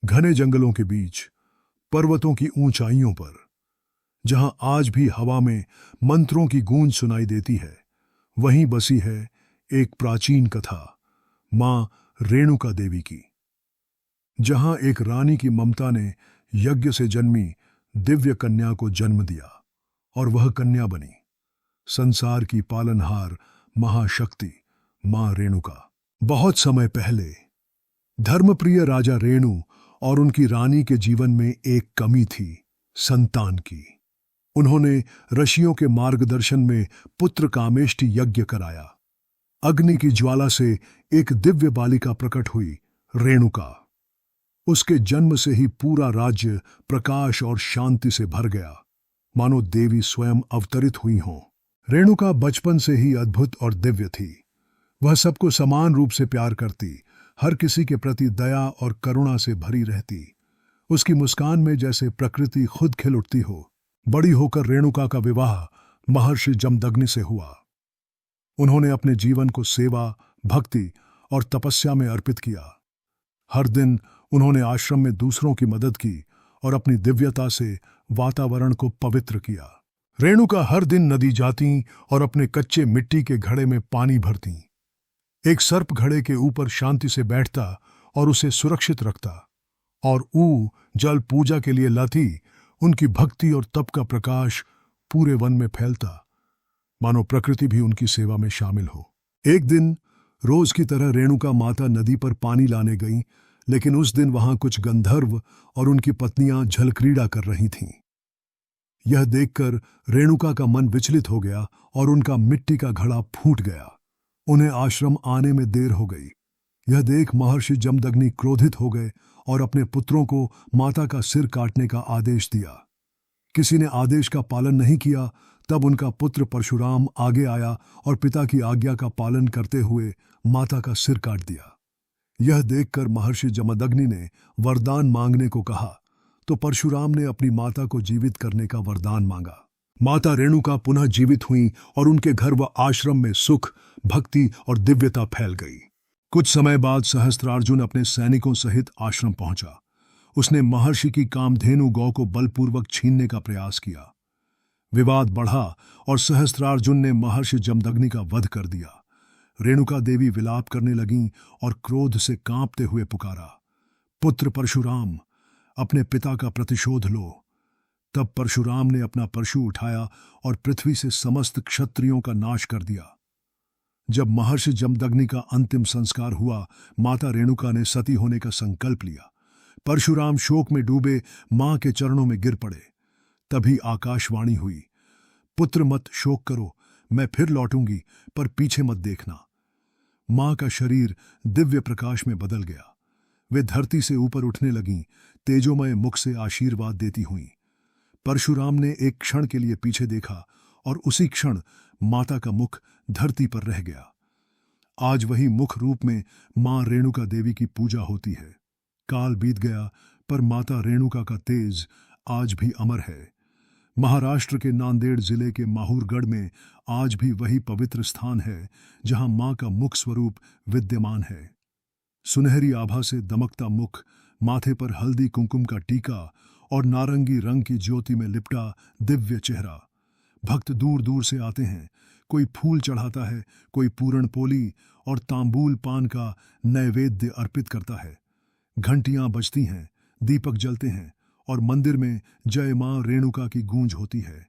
घने जंगलों के बीच, पर्वतों की ऊंचाइयों पर, जहां आज भी हवा में मंत्रों की गूंज सुनाई देती है, वहीं बसी है एक प्राचीन कथा, मां रेणुका देवी की। जहां एक रानी की ममता ने यज्ञ से जन्मी दिव्य कन्या को जन्म दिया और वह कन्या बनी संसार की पालनहार महाशक्ति मां रेणुका। बहुत समय पहले धर्मप्रिय राजा रेणु और उनकी रानी के जीवन में एक कमी थी, संतान की। उन्होंने ऋषियों के मार्गदर्शन में पुत्र कामेष्टि यज्ञ कराया। अग्नि की ज्वाला से एक दिव्य बालिका प्रकट हुई, रेणुका। उसके जन्म से ही पूरा राज्य प्रकाश और शांति से भर गया, मानो देवी स्वयं अवतरित हुई हों। रेणुका बचपन से ही अद्भुत और दिव्य थी। वह सबको समान रूप से प्यार करती, हर किसी के प्रति दया और करुणा से भरी रहती। उसकी मुस्कान में जैसे प्रकृति खुद खिल उठती हो। बड़ी होकर रेणुका का विवाह महर्षि जमदग्नि से हुआ। उन्होंने अपने जीवन को सेवा, भक्ति और तपस्या में अर्पित किया। हर दिन उन्होंने आश्रम में दूसरों की मदद की और अपनी दिव्यता से वातावरण को पवित्र किया। रेणुका हर दिन नदी जाती और अपने कच्चे मिट्टी के घड़े में पानी भरती। एक सर्प घड़े के ऊपर शांति से बैठता और उसे सुरक्षित रखता, और ऊ जल पूजा के लिए लाती। उनकी भक्ति और तप का प्रकाश पूरे वन में फैलता, मानो प्रकृति भी उनकी सेवा में शामिल हो। एक दिन रोज की तरह रेणुका माता नदी पर पानी लाने गईं, लेकिन उस दिन वहां कुछ गंधर्व और उनकी पत्नियां जलक्रीड़ा कर रही थीं। यह देखकर रेणुका का मन विचलित हो गया और उनका मिट्टी का घड़ा फूट गया। उन्हें आश्रम आने में देर हो गई। यह देख महर्षि जमदग्नि क्रोधित हो गए और अपने पुत्रों को माता का सिर काटने का आदेश दिया। किसी ने आदेश का पालन नहीं किया। तब उनका पुत्र परशुराम आगे आया और पिता की आज्ञा का पालन करते हुए माता का सिर काट दिया। यह देखकर महर्षि जमदग्नि ने वरदान मांगने को कहा, तो परशुराम ने अपनी माता को जीवित करने का वरदान मांगा। माता रेणुका पुनः जीवित हुईं और उनके घर व आश्रम में सुख, भक्ति और दिव्यता फैल गई। कुछ समय बाद सहस्त्रार्जुन अपने सैनिकों सहित आश्रम पहुंचा। उसने महर्षि की कामधेनु गौ को बलपूर्वक छीनने का प्रयास किया। विवाद बढ़ा और सहस्त्रार्जुन ने महर्षि जमदग्नि का वध कर दिया। रेणुका देवी विलाप करने लगीं और क्रोध से कांपते हुए पुकारा, पुत्र परशुराम, अपने पिता का प्रतिशोध लो। तब परशुराम ने अपना परशु उठाया और पृथ्वी से समस्त क्षत्रियों का नाश कर दिया। जब महर्षि जमदग्नि का अंतिम संस्कार हुआ, माता रेणुका ने सती होने का संकल्प लिया। परशुराम शोक में डूबे मां के चरणों में गिर पड़े। तभी आकाशवाणी हुई, पुत्र मत शोक करो, मैं फिर लौटूंगी, पर पीछे मत देखना। मां का शरीर दिव्य प्रकाश में बदल गया। वे धरती से ऊपर उठने लगीं, तेजोमय मुख से आशीर्वाद देती हुईं। परशुराम ने एक क्षण के लिए पीछे देखा और उसी क्षण माता का मुख धरती पर रह गया। आज वही मुख रूप में मां रेणुका देवी की पूजा होती है। काल बीत गया, पर माता रेणुका का तेज आज भी अमर है। महाराष्ट्र के नांदेड़ जिले के माहूरगढ़ में आज भी वही पवित्र स्थान है जहां मां का मुख स्वरूप विद्यमान है। सुनहरी आभा से दमकता मुख, माथे पर हल्दी कुंकुम का टीका और नारंगी रंग की ज्योति में लिपटा दिव्य चेहरा। भक्त दूर दूर से आते हैं। कोई फूल चढ़ाता है, कोई पूरण पोली और तांबूल पान का नैवेद्य अर्पित करता है। घंटियां बजती हैं, दीपक जलते हैं और मंदिर में जय मां रेणुका की गूंज होती है।